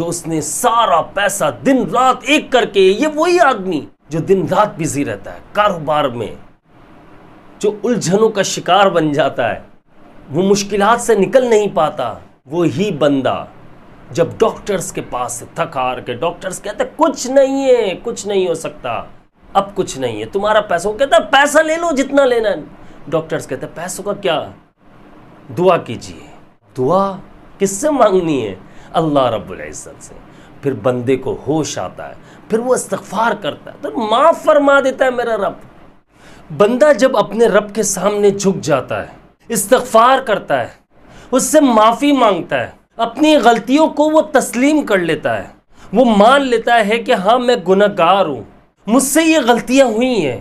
جو اس نے سارا پیسہ دن رات ایک کر کے، یہ وہی آدمی جو دن رات بزی رہتا ہے کاروبار میں، جو الجھنوں کا شکار بن جاتا ہے، وہ مشکلات سے نکل نہیں پاتا، وہی بندہ جب ڈاکٹرز کے پاس سے تھک ہار کے، ڈاکٹرز کہتے ہیں کچھ نہیں ہے، کچھ نہیں ہو سکتا، اب کچھ نہیں ہے تمہارا پیسہ، وہ کہتا ہے پیسہ لے لو جتنا لینا ہے، ڈاکٹرز کہتے ہیں پیسوں کا کیا، دعا کیجئے۔ دعا کس سے مانگنی ہے؟ اللہ رب العزت سے۔ پھر بندے کو ہوش آتا ہے، پھر وہ استغفار کرتا ہے تو معاف فرما دیتا ہے میرا رب۔ بندہ جب اپنے رب کے سامنے جھک جاتا ہے، استغفار کرتا ہے، اس سے معافی مانگتا ہے، اپنی غلطیوں کو وہ تسلیم کر لیتا ہے، وہ مان لیتا ہے کہ ہاں میں گنہگار ہوں، مجھ سے یہ غلطیاں ہوئی ہیں،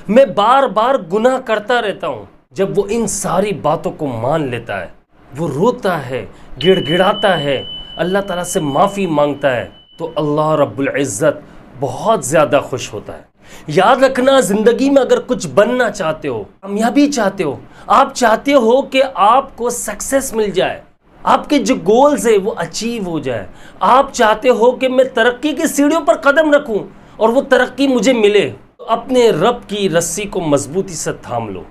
میں بار بار گناہ کرتا رہتا ہوں۔ جب وہ ان ساری باتوں کو مان لیتا ہے، وہ روتا ہے، گڑ گڑاتا ہے، اللہ تعالیٰ سے معافی مانگتا ہے، تو اللہ رب العزت بہت زیادہ خوش ہوتا ہے۔ یاد رکھنا، زندگی میں اگر کچھ بننا چاہتے ہو، کامیابی چاہتے ہو، آپ چاہتے ہو کہ آپ کو سکسیس مل جائے، آپ کے جو گولز ہیں وہ اچیو ہو جائے، آپ چاہتے ہو کہ میں ترقی کی سیڑھیوں پر قدم رکھوں اور وہ ترقی مجھے ملے، تو اپنے رب کی رسی کو مضبوطی سے تھام لو۔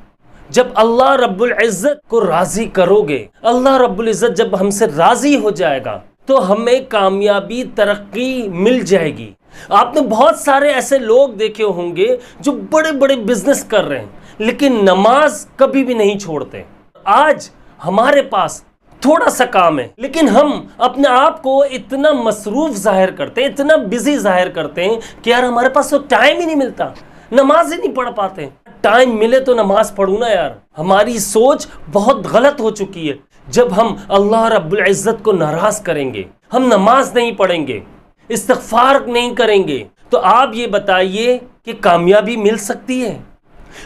جب اللہ رب العزت کو راضی کرو گے، اللہ رب العزت جب ہم سے راضی ہو جائے گا تو ہمیں کامیابی، ترقی مل جائے گی۔ آپ نے بہت سارے ایسے لوگ دیکھے ہوں گے جو بڑے بڑے بزنس کر رہے ہیں لیکن نماز کبھی بھی نہیں چھوڑتے۔ آج ہمارے پاس تھوڑا سا کام ہے لیکن ہم اپنے آپ کو اتنا مصروف ظاہر کرتے ہیں، اتنا بزی ظاہر کرتے ہیں کہ یار ہمارے پاس تو ٹائم ہی نہیں ملتا، نماز ہی نہیں پڑھ پاتے۔ ٹائم ملے تو نماز پڑھوں نا یار۔ ہماری سوچ بہت غلط ہو چکی ہے۔ جب ہم اللہ رب العزت کو ناراض کریں گے، ہم نماز نہیں پڑھیں گے، استغفار نہیں کریں گے، تو آپ یہ بتائیے کہ کامیابی مل سکتی ہے؟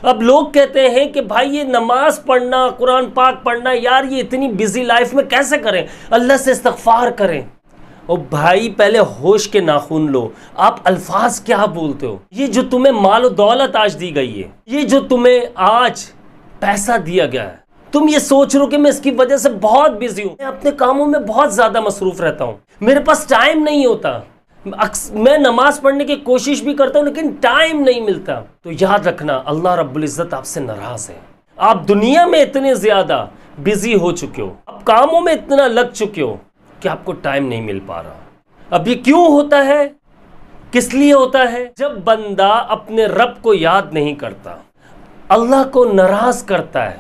اب لوگ کہتے ہیں کہ بھائی یہ نماز پڑھنا، قرآن پاک پڑھنا، یار یہ اتنی بزی لائف میں کیسے کریں؟ اللہ سے استغفار کریں۔ اور بھائی پہلے ہوش کے ناخن لو، آپ الفاظ کیا بولتے ہو؟ یہ جو تمہیں مال و دولت آج دی گئی ہے، یہ جو تمہیں آج پیسہ دیا گیا ہے، تم یہ سوچ رہو کہ میں اس کی وجہ سے بہت بزی ہوں، میں اپنے کاموں میں بہت زیادہ مصروف رہتا ہوں، میرے پاس ٹائم نہیں ہوتا، میں نماز پڑھنے کی کوشش بھی کرتا ہوں لیکن ٹائم نہیں ملتا۔ تو یاد رکھنا، اللہ رب العزت آپ سے ناراض ہے۔ آپ دنیا میں اتنے زیادہ بزی ہو چکے ہو، آپ کاموں میں اتنا لگ چکے ہو کہ آپ کو ٹائم نہیں مل پا رہا۔ اب یہ کیوں ہوتا ہے؟ کس لیے ہوتا ہے؟ جب بندہ اپنے رب کو یاد نہیں کرتا، اللہ کو ناراض کرتا ہے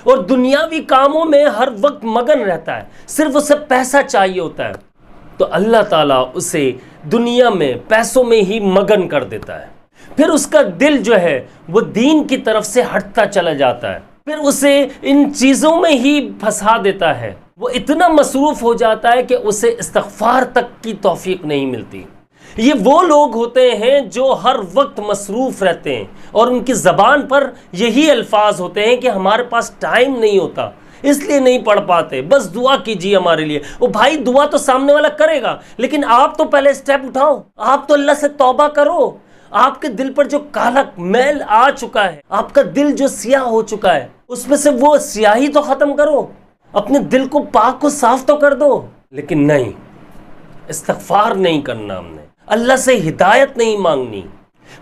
اور دنیاوی کاموں میں ہر وقت مگن رہتا ہے، صرف اسے پیسہ چاہیے ہوتا ہے، تو اللہ تعالیٰ اسے دنیا میں پیسوں میں ہی مگن کر دیتا ہے۔ پھر اس کا دل جو ہے وہ دین کی طرف سے ہٹتا چلا جاتا ہے، پھر اسے ان چیزوں میں ہی پھنسا دیتا ہے، وہ اتنا مصروف ہو جاتا ہے کہ اسے استغفار تک کی توفیق نہیں ملتی۔ یہ وہ لوگ ہوتے ہیں جو ہر وقت مصروف رہتے ہیں اور ان کی زبان پر یہی الفاظ ہوتے ہیں کہ ہمارے پاس ٹائم نہیں ہوتا، اس لیے نہیں پڑھ پاتے، بس دعا کیجیے ہمارے لیے۔ وہ بھائی دعا تو سامنے والا کرے گا لیکن آپ تو پہلے سٹیپ اٹھاؤ، آپ تو اللہ سے توبہ کرو۔ آپ کے دل پر جو کالا میل آ چکا ہے، آپ کا دل جو سیاہ ہو چکا ہے، اس میں سے وہ سیاہی تو ختم کرو، اپنے دل کو پاک کو صاف تو کر دو۔ لیکن نہیں، استغفار نہیں کرنا، ہم نے اللہ سے ہدایت نہیں مانگنی،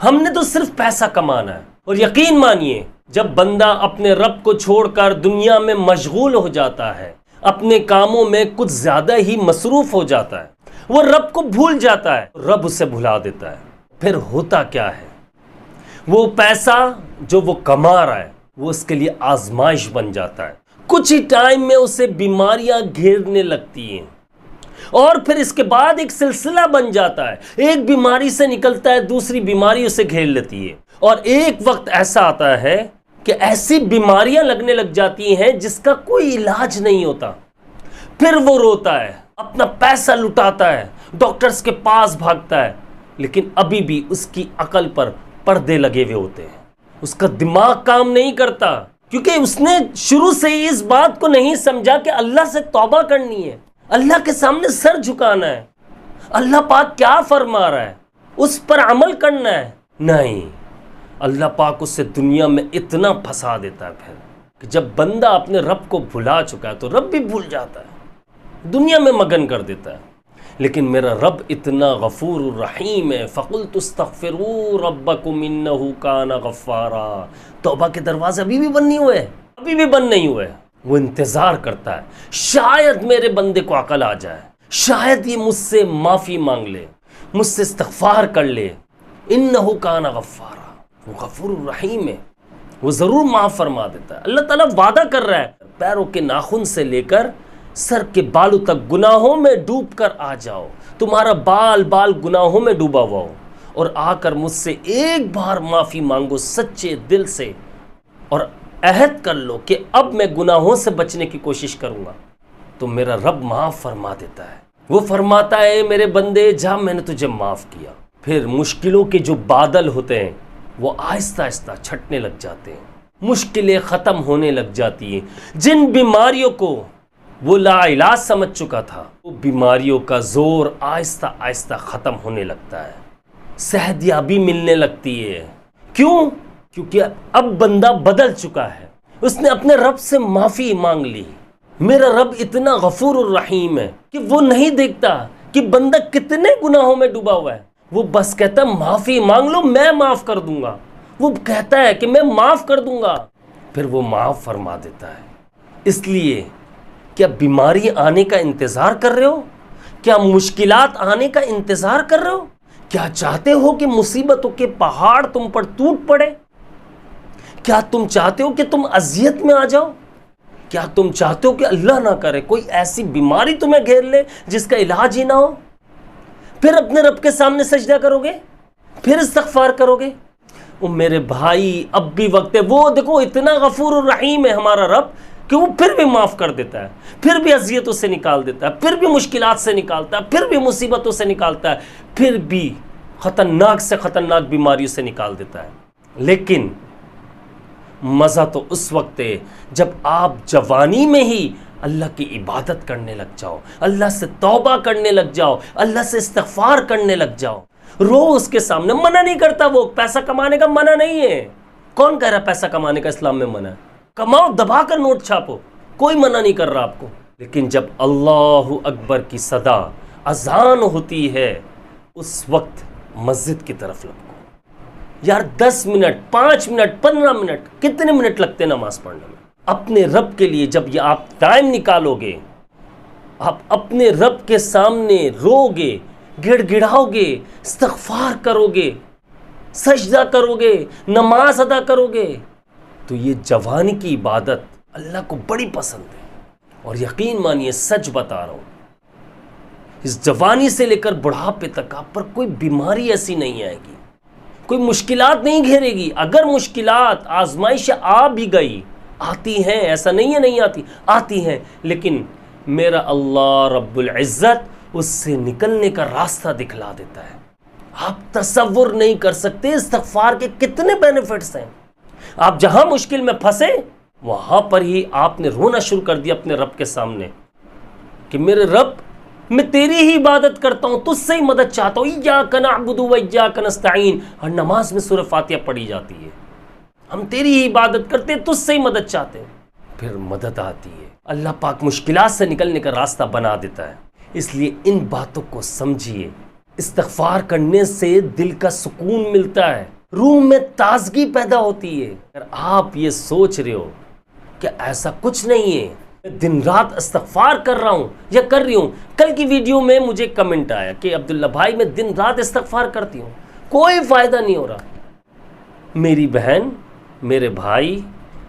ہم نے تو صرف پیسہ کمانا ہے۔ اور یقین مانیے، جب بندہ اپنے رب کو چھوڑ کر دنیا میں مشغول ہو جاتا ہے، اپنے کاموں میں کچھ زیادہ ہی مصروف ہو جاتا ہے، وہ رب کو بھول جاتا ہے، رب اسے بھلا دیتا ہے۔ پھر ہوتا کیا ہے؟ وہ پیسہ جو وہ کما رہا ہے وہ اس کے لیے آزمائش بن جاتا ہے، کچھ ہی ٹائم میں اسے بیماریاں گھیرنے لگتی ہیں اور پھر اس کے بعد ایک سلسلہ بن جاتا ہے، ایک بیماری سے نکلتا ہے، دوسری بیماری اسے گھیر لیتی ہے، اور ایک وقت ایسا آتا ہے کہ ایسی بیماریاں لگنے لگ جاتی ہیں جس کا کوئی علاج نہیں ہوتا۔ پھر وہ روتا ہے، اپنا پیسہ لٹاتا ہے، ڈاکٹرز کے پاس بھاگتا ہے، لیکن ابھی بھی اس کی عقل پر پردے لگے ہوئے ہوتے ہیں، اس کا دماغ کام نہیں کرتا، کیونکہ اس نے شروع سے ہی اس بات کو نہیں سمجھا کہ اللہ سے توبہ کرنی ہے، اللہ کے سامنے سر جھکانا ہے، اللہ پاک کیا فرما رہا ہے اس پر عمل کرنا ہے۔ نہیں، اللہ پاک اسے دنیا میں اتنا پھنسا دیتا ہے پھر کہ جب بندہ اپنے رب کو بھلا چکا ہے تو رب بھی بھول جاتا ہے، دنیا میں مگن کر دیتا ہے۔ لیکن میرا رب اتنا غفور الرحیم ہے. فَقُلْتُ اسْتَغْفِرُوا رَبَّكُمْ إِنَّهُ كَانَ غَفَّارًا. توبہ کے دروازے ابھی بھی بند نہیں ہوئے، ابھی بھی بند نہیں ہوئے. وہ انتظار کرتا ہے شاید میرے بندے کو عقل آ جائے، شاید یہ مجھ سے معافی مانگ لے، مجھ سے استغفار کر لے. إِنَّهُ كَانَ غَفَّارًا. وہ غفور الرحیم ہے، وہ ضرور معاف فرما دیتا ہے. اللہ تعالیٰ وعدہ کر رہا ہے پیروں کے ناخن سے لے کر سر کے بالوں تک گناہوں میں ڈوب کر آ جاؤ. تمہارا بال بال گناہوں میں ڈوبا ہوا ہو اور آ کر مجھ سے ایک بار معافی مانگو سچے دل سے، اور عہد کر لو کہ اب میں گناہوں سے بچنے کی کوشش کروں گا. تو میرا رب معاف فرما دیتا ہے. وہ فرماتا ہے میرے بندے جا، میں نے تجھے معاف کیا. پھر مشکلوں کے جو بادل ہوتے ہیں وہ آہستہ آہستہ چھٹنے لگ جاتے ہیں، مشکلیں ختم ہونے لگ جاتی ہیں. جن بیماریوں کو وہ لا علاج سمجھ چکا تھا، وہ بیماریوں کا زور آہستہ آہستہ ختم ہونے لگتا ہے، صحت یابی ملنے لگتی ہے. کیوں؟ کیونکہ اب بندہ بدل چکا ہے، اس نے اپنے رب سے معافی مانگ لی. میرا رب اتنا غفور الرحیم ہے کہ وہ نہیں دیکھتا کہ بندہ کتنے گناہوں میں ڈوبا ہوا ہے. وہ بس کہتا ہے معافی مانگ لو میں معاف کر دوں گا. وہ کہتا ہے کہ میں معاف کر دوں گا، پھر وہ معاف فرما دیتا ہے. اس لیے کیا بیماری آنے کا انتظار کر رہے ہو؟ کیا مشکلات آنے کا انتظار کر رہے ہو؟ کیا چاہتے ہو کہ مصیبتوں کے پہاڑ تم پر ٹوٹ پڑے؟ کیا تم چاہتے ہو کہ تم اذیت میں آ جاؤ؟ کیا تم چاہتے ہو کہ اللہ نہ کرے کوئی ایسی بیماری تمہیں گھیر لے جس کا علاج ہی نہ ہو؟ پھر اپنے رب کے سامنے سجدہ کرو گے، پھر استغفار کرو گے. وہ میرے بھائی اب بھی وقت ہے. وہ دیکھو اتنا غفور الرحیم ہے ہمارا رب کہ وہ پھر بھی معاف کر دیتا ہے، پھر بھی اذیتوں سے نکال دیتا ہے، پھر بھی مشکلات سے نکالتا ہے، پھر بھی مصیبتوں سے نکالتا ہے، پھر بھی خطرناک سے خطرناک بیماریوں سے نکال دیتا ہے. لیکن مزہ تو اس وقت ہے جب آپ جوانی میں ہی اللہ کی عبادت کرنے لگ جاؤ، اللہ سے توبہ کرنے لگ جاؤ، اللہ سے استغفار کرنے لگ جاؤ. رو اس کے سامنے. منع نہیں کرتا وہ، پیسہ کمانے کا منع نہیں ہے. کون کہہ رہا پیسہ کمانے کا اسلام میں منع ہے؟ کماؤ، دبا کر نوٹ چھاپو، کوئی منع نہیں کر رہا آپ کو. لیکن جب اللہ اکبر کی صدا اذان ہوتی ہے اس وقت مسجد کی طرف لپکو. یار 10 منٹ 5 منٹ 15 منٹ کتنے منٹ لگتے نماز پڑھنے میں؟ اپنے رب کے لیے جب یہ آپ ٹائم نکالو گے، آپ اپنے رب کے سامنے رو گے، گڑ گڑاؤ گے، استغفار کرو گے، سجدہ کرو گے، نماز ادا کرو گے، تو یہ جوانی کی عبادت اللہ کو بڑی پسند ہے. اور یقین مانیے سچ بتا رہا ہوں، اس جوانی سے لے کر بڑھاپے تک آپ پر کوئی بیماری ایسی نہیں آئے گی، کوئی مشکلات نہیں گھیرے گی. اگر مشکلات آزمائش آ بھی گئی، آتی ہیں، ایسا نہیں ہے نہیں آتی، آتی ہیں، لیکن میرا اللہ رب العزت اس سے نکلنے کا راستہ دکھلا دیتا ہے. آپ تصور نہیں کر سکتے استغفار کے کتنے بینیفٹس ہیں. آپ جہاں مشکل میں پھنسے وہاں پر ہی آپ نے رونا شروع کر دیا اپنے رب کے سامنے کہ میرے رب میں تیری ہی عبادت کرتا ہوں، تجھ سے ہی مدد چاہتا ہوں. ایاک نعبد و ایاک نستعین، ہر نماز میں سورہ فاتحہ پڑھی جاتی ہے. ہم تیری ہی عبادت کرتے ہیں، تجھ سے ہی مدد چاہتے ہیں. پھر مدد آتی ہے، اللہ پاک مشکلات سے نکلنے کا راستہ بنا دیتا ہے. اس لیے ان باتوں کو سمجھیے. استغفار کرنے سے دل کا سکون ملتا ہے، روح میں تازگی پیدا ہوتی ہے. اگر آپ یہ سوچ رہے ہو کہ ایسا کچھ نہیں ہے، دن رات استغفار کر رہا ہوں یا کر رہی ہوں. کل کی ویڈیو میں مجھے کمنٹ آیا کہ عبداللہ بھائی میں دن رات استغفار کرتی ہوں، کوئی فائدہ نہیں ہو رہا. میری بہن، میرے بھائی،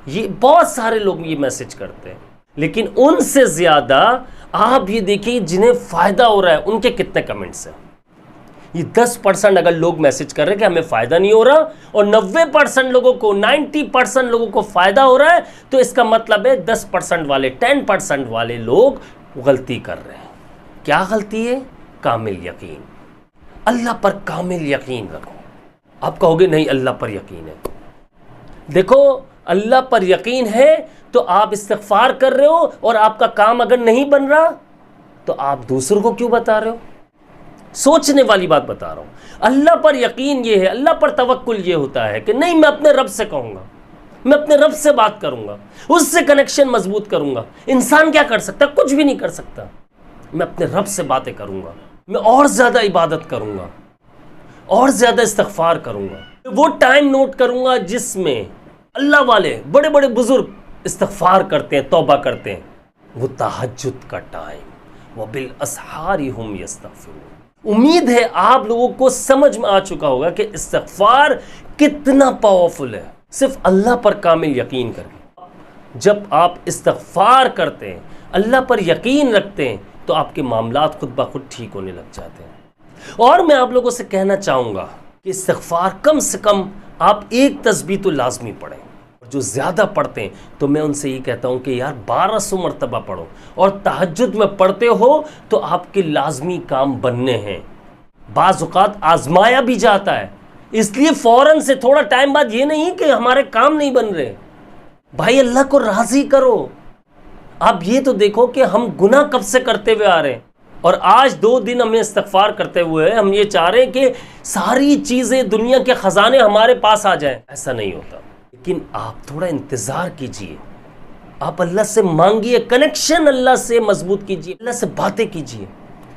یہ بہت سارے لوگ یہ میسج کرتے ہیں، لیکن ان سے زیادہ آپ یہ دیکھیں جنہیں فائدہ ہو رہا ہے ان کے کتنے کمنٹس ہیں. یہ 10% اگر لوگ میسج کر رہے ہیں کہ ہمیں فائدہ نہیں ہو رہا اور 90% لوگوں کو 90% لوگوں کو فائدہ ہو رہا ہے، تو اس کا مطلب ہے 10% والے 10% والے لوگ غلطی کر رہے ہیں. کیا غلطی ہے؟ کامل یقین. اللہ پر کامل یقین رکھو. آپ کہو گے نہیں اللہ پر یقین ہے. دیکھو اللہ پر یقین ہے تو آپ استغفار کر رہے ہو، اور آپ کا کام اگر نہیں بن رہا تو آپ دوسروں کو کیوں بتا رہے ہو؟ سوچنے والی بات بتا رہا ہوں. اللہ پر یقین یہ ہے، اللہ پر توکل یہ ہوتا ہے کہ نہیں میں اپنے رب سے کہوں گا، میں اپنے رب سے بات کروں گا، اس سے کنیکشن مضبوط کروں گا. انسان کیا کر سکتا ہے؟ کچھ بھی نہیں کر سکتا. میں اپنے رب سے باتیں کروں گا. میں اور زیادہ عبادت کروں گا، اور زیادہ استغفار کروں گا۔ وہ ٹائم نوٹ کروں گا جس میں اللہ والے بڑے بڑے بزرگ استغفار کرتے ہیں، توبہ کرتے ہیں، وہ تہجد کا ٹائم، وَبِالْأَسْحَارِ هُمْ يَسْتَغْفِرُونَ۔ امید ہے آپ لوگوں کو سمجھ میں آ چکا ہوگا کہ استغفار کتنا پاورفل ہے، صرف اللہ پر کامل یقین کر کے۔ جب آپ استغفار کرتے ہیں، اللہ پر یقین رکھتے ہیں، تو آپ کے معاملات خود بخود ٹھیک ہونے لگ جاتے ہیں۔ اور میں آپ لوگوں سے کہنا چاہوں گا کہ استغفار کم سے کم آپ ایک تسبیح تو لازمی پڑھیں، اور جو زیادہ پڑھتے ہیں تو میں ان سے یہ کہتا ہوں کہ یار 1200 مرتبہ پڑھو، اور تہجد میں پڑھتے ہو تو آپ کے لازمی کام بننے ہیں۔ بعض اوقات آزمایا بھی جاتا ہے، اس لیے فوراً سے تھوڑا ٹائم بعد یہ نہیں کہ ہمارے کام نہیں بن رہے، بھائی اللہ کو راضی کرو۔ اب یہ تو دیکھو کہ ہم گناہ کب سے کرتے ہوئے آ رہے ہیں، اور آج 2 دن ہمیں استغفار کرتے ہوئے ہم یہ چاہ رہے ہیں کہ ساری چیزیں دنیا کے خزانے ہمارے پاس آ جائیں۔ ایسا نہیں ہوتا، لیکن آپ تھوڑا انتظار کیجئے، آپ اللہ سے مانگیے، کنیکشن اللہ سے مضبوط کیجئے، اللہ سے باتیں کیجئے،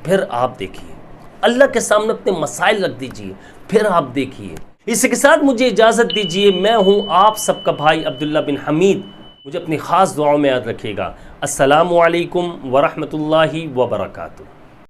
پھر آپ دیکھیے، اللہ کے سامنے اپنے مسائل رکھ دیجئے، پھر آپ دیکھیے۔ اس کے ساتھ مجھے اجازت دیجئے، میں ہوں آپ سب کا بھائی عبداللہ بن حمید، مجھے اپنی خاص دعاؤں میں یاد رکھیے گا۔ السلام علیکم ورحمۃ اللہ وبرکاتہ۔